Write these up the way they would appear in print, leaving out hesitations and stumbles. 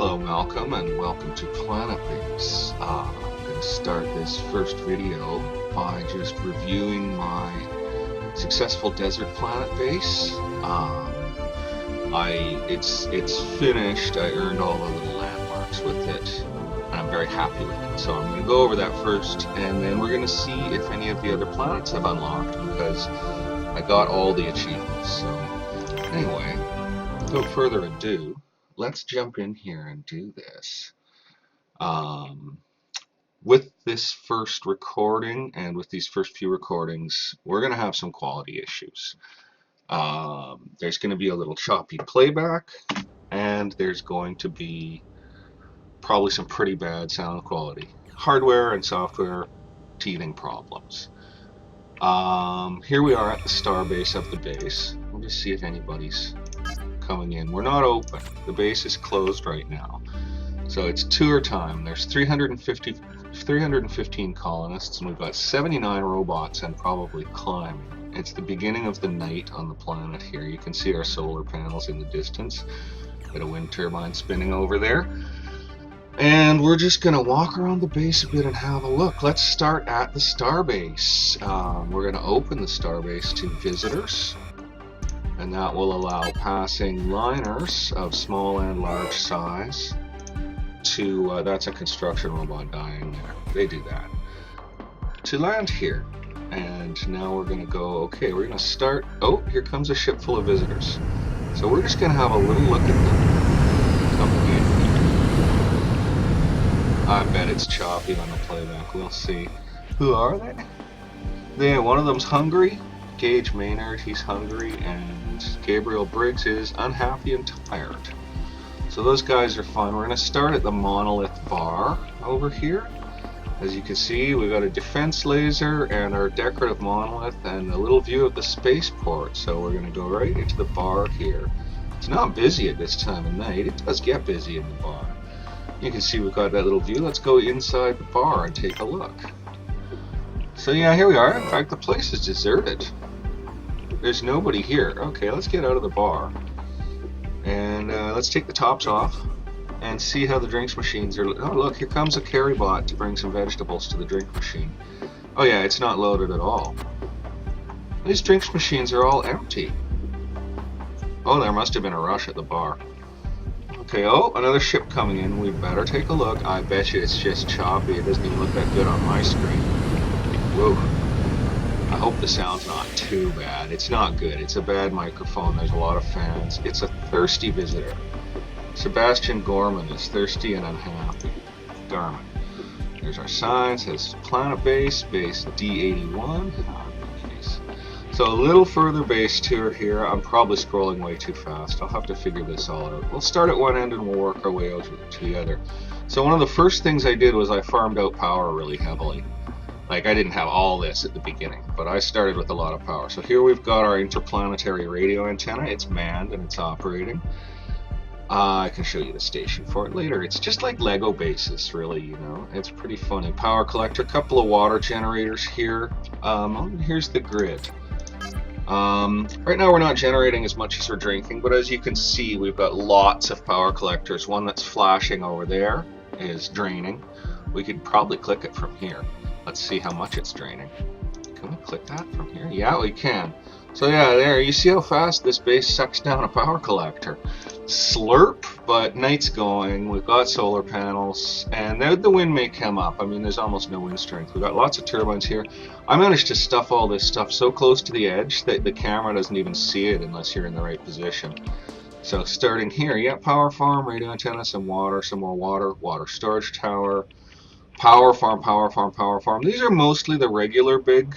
Hello Malcolm and welcome to Planetbase. I'm going to start this first video by just reviewing my successful desert planet base. It's finished. I earned all the little landmarks with it and I'm very happy with it. So I'm going to go over that first and then we're going to see if any of the other planets have unlocked because I got all the achievements. So anyway, without further ado, let's jump in here and do this. With this first recording and with these first few recordings, we're going to have some quality issues. There's going to be a little choppy playback, and there's going to be probably some pretty bad sound quality. Hardware and software teething problems. Here we are at the star base of the base. We'll just see if anybody's coming in. We're not open. The base is closed right now. So it's tour time. There's 315 colonists and we've got 79 robots and probably climbing. It's the beginning of the night on the planet here. You can see our solar panels in the distance. Got a wind turbine spinning over there. And we're just going to walk around the base a bit and have a look. Let's start at the starbase. We're going to open the starbase to visitors. And that will allow passing liners of small and large size to, that's a construction robot dying there. They do that. To land here. And now we're going to go, okay, we're going to start, oh, here comes a ship full of visitors. So we're just going to have a little look at them coming in. I bet it's choppy on the playback, we'll see. Who are they? One of them's hungry. Gage Maynard, he's hungry, and Gabriel Briggs is unhappy and tired. So those guys are fun. We're going to start at the monolith bar over here. As you can see, we've got a defense laser and our decorative monolith and a little view of the spaceport. So we're going to go right into the bar here. It's not busy at this time of night. It does get busy in the bar. You can see we've got that little view. Let's go inside the bar and take a look. So yeah, here we are. In fact, the place is deserted. There's nobody here. Okay, let's get out of the bar. And let's take the tops off and see how the drinks machines are. Oh, look, here comes a carry bot to bring some vegetables to the drink machine. Oh yeah, it's not loaded at all. These drinks machines are all empty. Oh, there must have been a rush at the bar. Okay, oh, another ship coming in. We better take a look. I bet you it's just choppy. It doesn't even look that good on my screen. Whoa. I hope the sound's not too bad. It's not good. It's a bad microphone. There's a lot of fans. It's a thirsty visitor. Sebastian Gorman is thirsty and unhappy. Garmin. There's our sign. It says Planetbase, base D81. So a little further base tour here. I'm probably scrolling way too fast. I'll have to figure this all out. We'll start at one end and we'll work our way out to the other. So one of the first things I did was I farmed out power really heavily. Like, I didn't have all this at the beginning, but I started with a lot of power. So here we've got our interplanetary radio antenna. It's manned and it's operating. I can show you the station for it later. It's just like Lego bases, really, you know. It's pretty funny. Power collector, couple of water generators here. Here's the grid. Right now we're not generating as much as we're drinking, but as you can see, we've got lots of power collectors. One that's flashing over there is draining. We could probably click it from here. Let's see how much it's draining. Can we click that from here? Yeah, we can. So yeah, there, you see how fast this base sucks down a power collector. Slurp, but night's going. We've got solar panels, and the wind may come up. I mean, there's almost no wind strength. We've got lots of turbines here. I managed to stuff all this stuff so close to the edge that the camera doesn't even see it unless you're in the right position. So starting here, yeah, power farm, radio antenna, some more water, water storage tower, power farm, power farm, power farm. These are mostly the regular big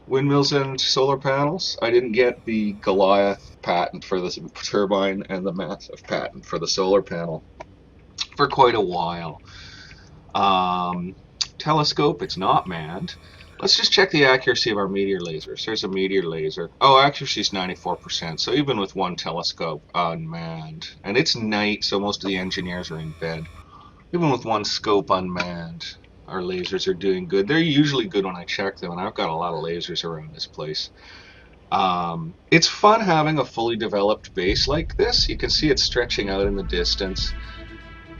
windmills and solar panels. I didn't get the Goliath patent for the turbine and the massive patent for the solar panel for quite a while. Telescope, it's not manned. Let's just check the accuracy of our meteor lasers. There's a meteor laser. Oh, accuracy is 94%, so even with one telescope unmanned. And it's night, so most of the engineers are in bed. Even with one scope unmanned, our lasers are doing good. They're usually good when I check them, and I've got a lot of lasers around this place. It's fun having a fully developed base like this. You can see it stretching out in the distance.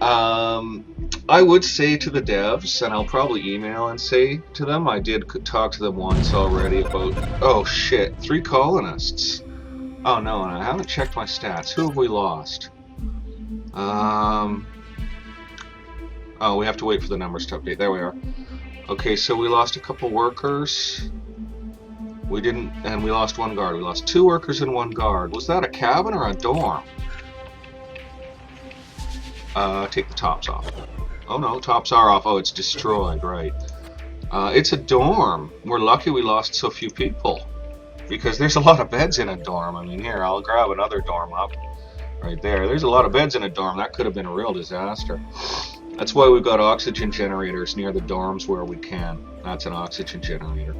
I would say to the devs, and I'll probably email and say to them, I did talk to them once already about, oh shit, 3 colonists. Oh no, and I haven't checked my stats. Who have we lost? Oh, we have to wait for the numbers to update. There we are. Okay, so we lost a couple workers. We didn't, and we lost 1 guard. We lost 2 workers and 1 guard. Was that a cabin or a dorm? Take the tops off. Oh no, tops are off. Oh, it's destroyed, right. It's a dorm. We're lucky we lost so few people, because there's a lot of beds in a dorm. I mean, here, I'll grab another dorm up. Right there. There's a lot of beds in a dorm. That could have been a real disaster. That's why we've got oxygen generators near the dorms where we can. That's an oxygen generator.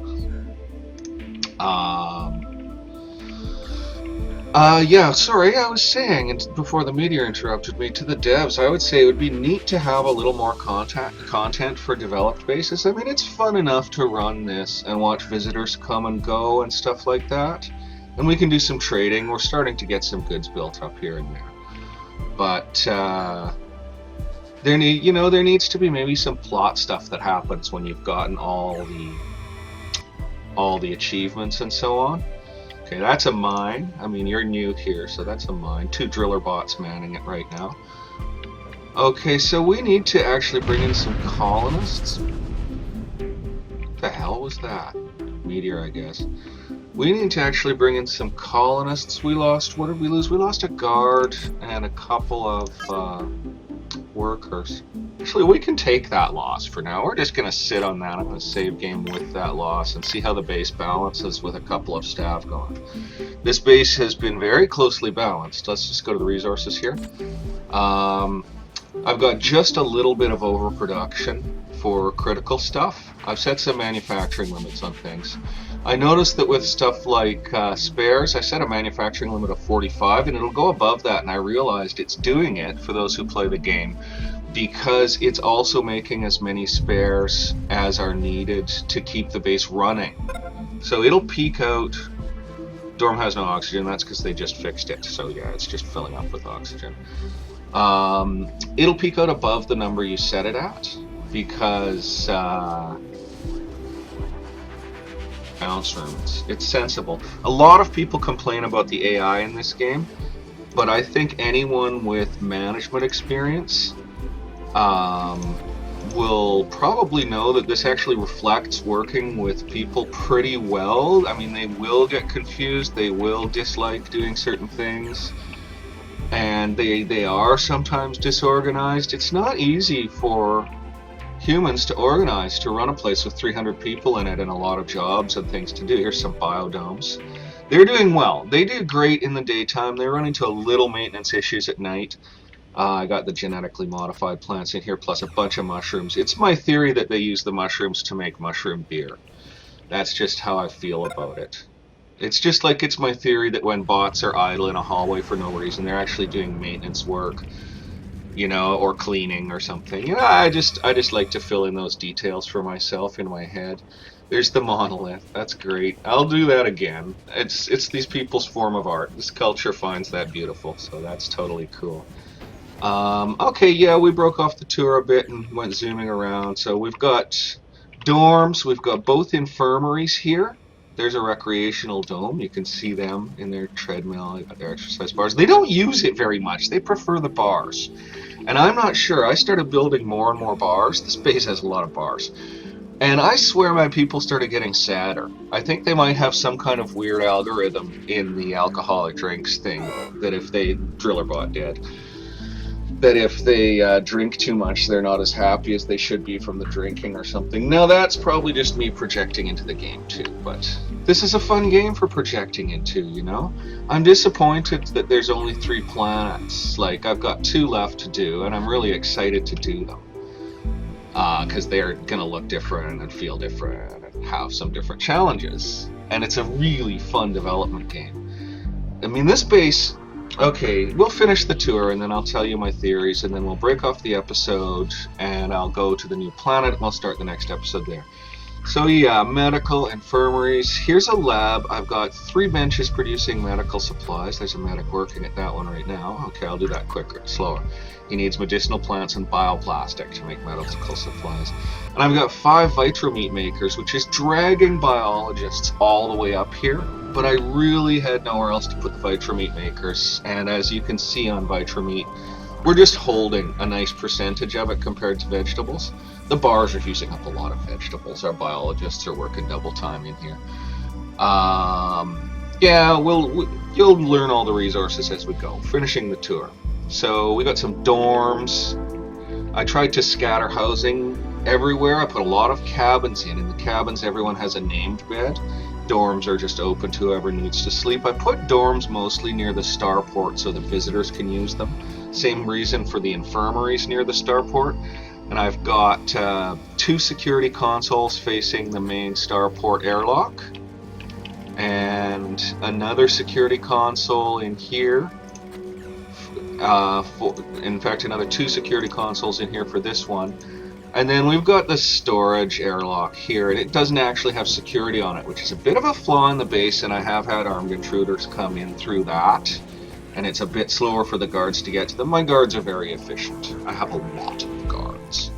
Yeah, sorry, I was saying, and before the meteor interrupted me, to the devs, I would say it would be neat to have a little more content for developed bases. I mean, it's fun enough to run this and watch visitors come and go and stuff like that. And we can do some trading. We're starting to get some goods built up here and there. But, there needs to be maybe some plot stuff that happens when you've gotten all the achievements and so on. Okay, that's a mine. I mean, you're new here, so that's a mine. 2 driller bots manning it right now. Okay, so we need to actually bring in some colonists. What the hell was that? Meteor, I guess. We need to actually bring in some colonists. We lost, what did we lose? We lost a guard and a couple of workers. Actually, we can take that loss for now. We're just going to sit on that. I'm going to save game with that loss and see how the base balances with a couple of staff going. This base has been very closely balanced. Let's just go to the resources here. I've got just a little bit of overproduction for critical stuff. I've set some manufacturing limits on things. I noticed that with stuff like spares, I set a manufacturing limit of 45, and it'll go above that, and I realized it's doing it, for those who play the game, because it's also making as many spares as are needed to keep the base running. So it'll peak out. Dorm has no oxygen, that's because they just fixed it, so yeah, it's just filling up with oxygen. It'll peak out above the number you set it at, because bounce rooms. It's sensible. A lot of people complain about the AI in this game, but I think anyone with management experience will probably know that this actually reflects working with people pretty well. I mean, they will get confused, they will dislike doing certain things, and they are sometimes disorganized. It's not easy for humans to organize to run a place with 300 people in it and a lot of jobs and things to do. Here's some biodomes. They're doing well. They do great in the daytime. They run into a little maintenance issues at night. I got the genetically modified plants in here plus a bunch of mushrooms. It's my theory that they use the mushrooms to make mushroom beer. That's just how I feel about it. It's just like it's my theory that when bots are idle in a hallway for no reason, they're actually doing maintenance work, you know, or cleaning or something. You know, I just like to fill in those details for myself in my head. There's the monolith. That's great. I'll do that again. It's these people's form of art. This culture finds that beautiful, so that's totally cool. Okay, yeah, we broke off the tour a bit and went zooming around. So we've got dorms. We've got both infirmaries here. There's a recreational dome. You can see them in their treadmill. They've got their exercise bars. They don't use it very much. They prefer the bars. And I'm not sure. I started building more and more bars. This base has a lot of bars. And I swear my people started getting sadder. I think they might have some kind of weird algorithm in the alcoholic drinks thing that if they, Drillerbot did, that if they drink too much, they're not as happy as they should be from the drinking or something. Now that's probably just me projecting into the game too, but this is a fun game for projecting into, you know? I'm disappointed that there's only 3 planets. Like, I've got 2 left to do, and I'm really excited to do them. Because they're going to look different and feel different and have some different challenges. And it's a really fun development game. I mean, this base... Okay, we'll finish the tour and then I'll tell you my theories and then we'll break off the episode and I'll go to the new planet and we'll start the next episode there. So yeah, medical infirmaries. Here's a lab. I've got 3 benches producing medical supplies. There's a medic working at that one right now. Okay, I'll do that quicker, slower. He needs medicinal plants and bioplastic to make medical supplies. And I've got 5 Vitromeat makers, which is dragging biologists all the way up here. But I really had nowhere else to put the Vitromeat makers. And as you can see on Vitromeat, we're just holding a nice percentage of it compared to vegetables. The bars are using up a lot of vegetables. Our biologists are working double time in here. Yeah, you'll learn all the resources as we go. Finishing the tour. So we got some dorms. I tried to scatter housing everywhere. I put a lot of cabins in. In the cabins, everyone has a named bed. Dorms are just open to whoever needs to sleep. I put dorms mostly near the starport so the visitors can use them. Same reason for the infirmaries near the starport. And I've got 2 security consoles facing the main starport airlock. And another security console in here. In fact, another 2 security consoles in here for this one. And then we've got the storage airlock here, and it doesn't actually have security on it, which is a bit of a flaw in the base, and I have had armed intruders come in through that. And it's a bit slower for the guards to get to them. My guards are very efficient. I have a lot of guards.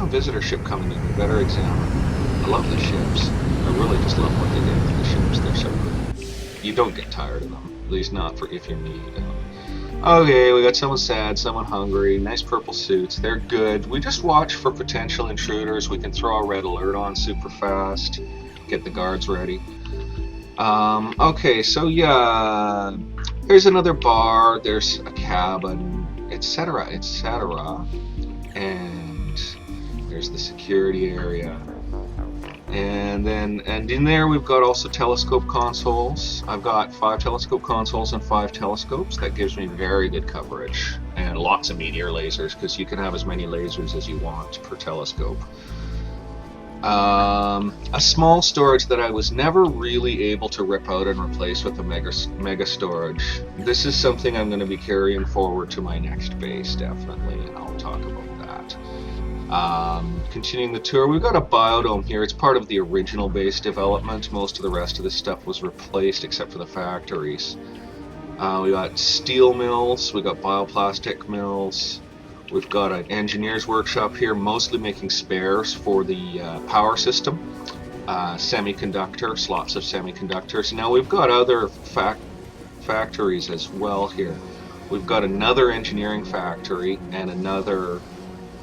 Visitor ship coming in. We better examine. I love the ships. I really just love what they did with the ships. They're so good. You don't get tired of them. At least not for if you need them. Okay, we got someone sad, someone hungry. Nice purple suits. They're good. We just watch for potential intruders. We can throw a red alert on super fast. Get the guards ready. Okay, so yeah, there's another bar, there's a cabin, etc., etc., and there's the security area, and in there we've got also telescope consoles. I've got 5 telescope consoles and 5 telescopes. That gives me very good coverage, and lots of meteor lasers, because you can have as many lasers as you want per telescope. A small storage that I was never really able to rip out and replace with a mega storage. This is something I'm going to be carrying forward to my next base, definitely, and I'll talk about that. Continuing the tour, we've got a biodome here. It's part of the original base development. Most of the rest of this stuff was replaced except for the factories. We got steel mills, we got bioplastic mills. We've got an engineer's workshop here, mostly making spares for the power system, semiconductor, slots of semiconductors. Now we've got other factories as well here. We've got another engineering factory and another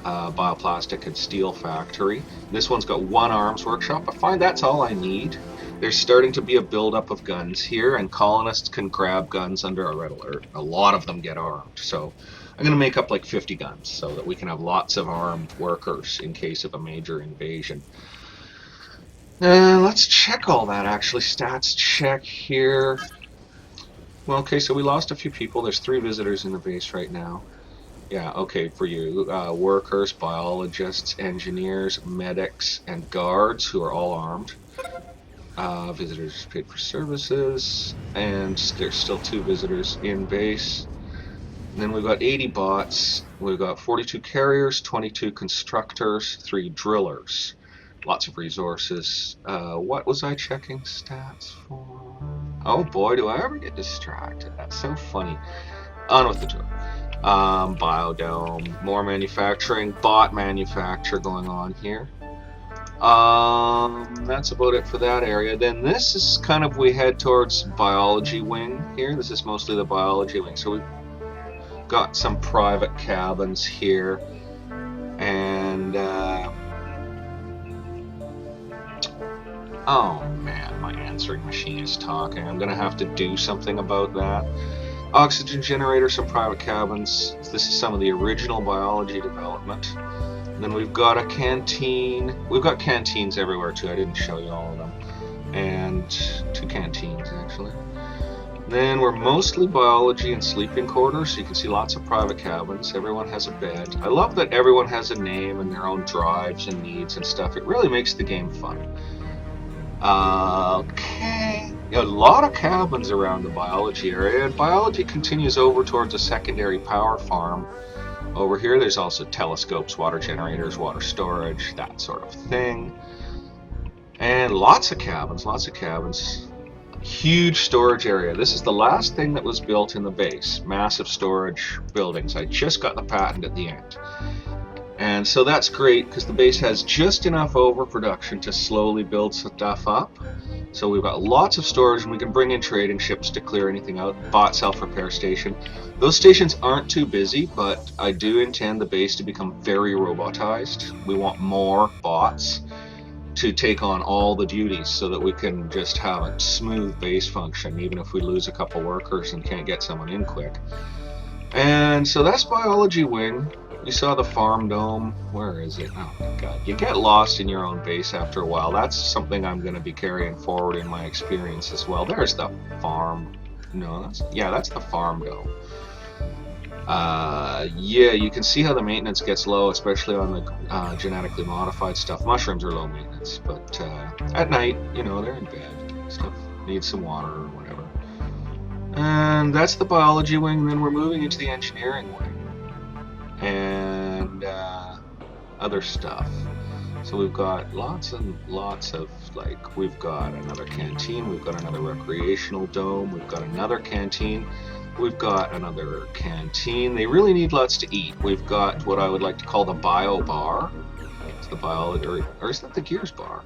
bioplastic and steel factory. This one's got 1 arms workshop. I find that's all I need. There's starting to be a buildup of guns here, and colonists can grab guns under a red alert. A lot of them get armed, so I'm going to make up like 50 guns so that we can have lots of armed workers in case of a major invasion. Let's check all that, actually. Stats check here. Well, okay, so we lost a few people. There's 3 visitors in the base right now. Yeah, okay, for you. Workers, biologists, engineers, medics, and guards who are all armed. Visitors paid for services, and there's still 2 visitors in base. And then we've got 80 bots, we've got 42 carriers, 22 constructors, 3 drillers. Lots of resources. What was I checking stats for? Oh boy, do I ever get distracted. That's so funny. On with the tour. Biodome, more manufacturing, bot manufacture going on here. That's about it for that area. Then this is kind of, we head towards biology wing here. This is mostly the biology wing. So we've got some private cabins here, and oh man, my answering machine is talking. I'm gonna have to do something about that. Oxygen generator, some private cabins. This is some of the original biology development. And then we've got a canteen. We've got canteens everywhere too. I didn't show you all of them. And 2 canteens actually. Then we're mostly biology and sleeping quarters, so you can see lots of private cabins. Everyone has a bed. I love that everyone has a name and their own drives and needs and stuff. It really makes the game fun. Okay. A lot of cabins around the biology area, and biology continues over towards a secondary power farm. Over here, there's also telescopes, water generators, water storage, that sort of thing. And lots of cabins, lots of cabins. Huge storage area. This is the last thing that was built in the base. Massive storage buildings. I just got the patent at the end. And so that's great because the base has just enough overproduction to slowly build stuff up. So we've got lots of storage and we can bring in trading ships to clear anything out. Bot self-repair station. Those stations aren't too busy, but I do intend the base to become very robotized. We want more bots to take on all the duties so that we can just have a smooth base function even if we lose a couple workers and can't get someone in quick. And so that's biology wing. You saw the farm dome. Where is it? Oh my god. You get lost in your own base after a while. That's something I'm going to be carrying forward in my experience as well. There's the farm. No, that's the farm dome. Yeah, you can see how the maintenance gets low, especially on the genetically modified stuff. Mushrooms are low maintenance, but at night, you know, they're in bed. Stuff needs some water or whatever. And that's the biology wing. Then we're moving into the engineering wing and other stuff. So we've got lots and lots of, like, we've got another canteen, we've got another recreational dome, we've got another canteen. We've got another canteen. They really need lots to eat. We've got what I would like to call the bio bar. It's the biology, or is that the gears bar?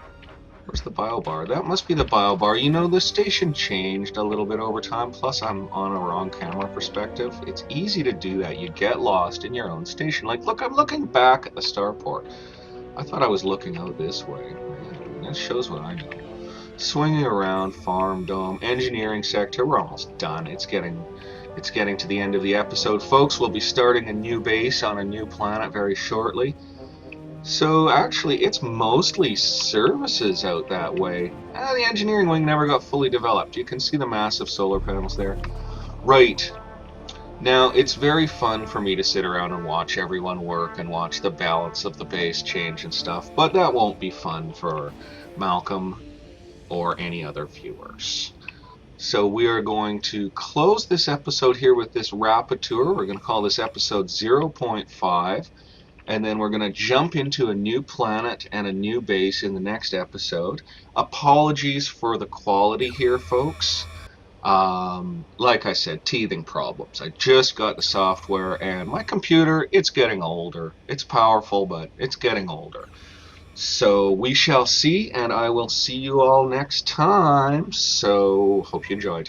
Where's the bio bar? That must be the bio bar. You know, the station changed a little bit over time. Plus, I'm on a wrong camera perspective. It's easy to do that. You get lost in your own station. Like, look, I'm looking back at the starport. I thought I was looking out this way. Man, that shows what I know. Swinging around, farm dome, engineering sector. We're almost done. It's getting to the end of the episode, folks. We'll be starting a new base on a new planet very shortly. So actually, it's mostly services out that way. The engineering wing never got fully developed. You can see the massive solar panels there. Right. Now, it's very fun for me to sit around and watch everyone work and watch the balance of the base change and stuff, but that won't be fun for Malcolm or any other viewers. So we are going to close this episode here with this rapporteur. We're going to call this episode 0.5, and then we're going to jump into a new planet and a new base in the next episode. Apologies for the quality here, folks. Like I said, teething problems. I just got the software, and my computer, it's getting older. It's powerful, but it's getting older. So we shall see, and I will see you all next time. So hope you enjoyed.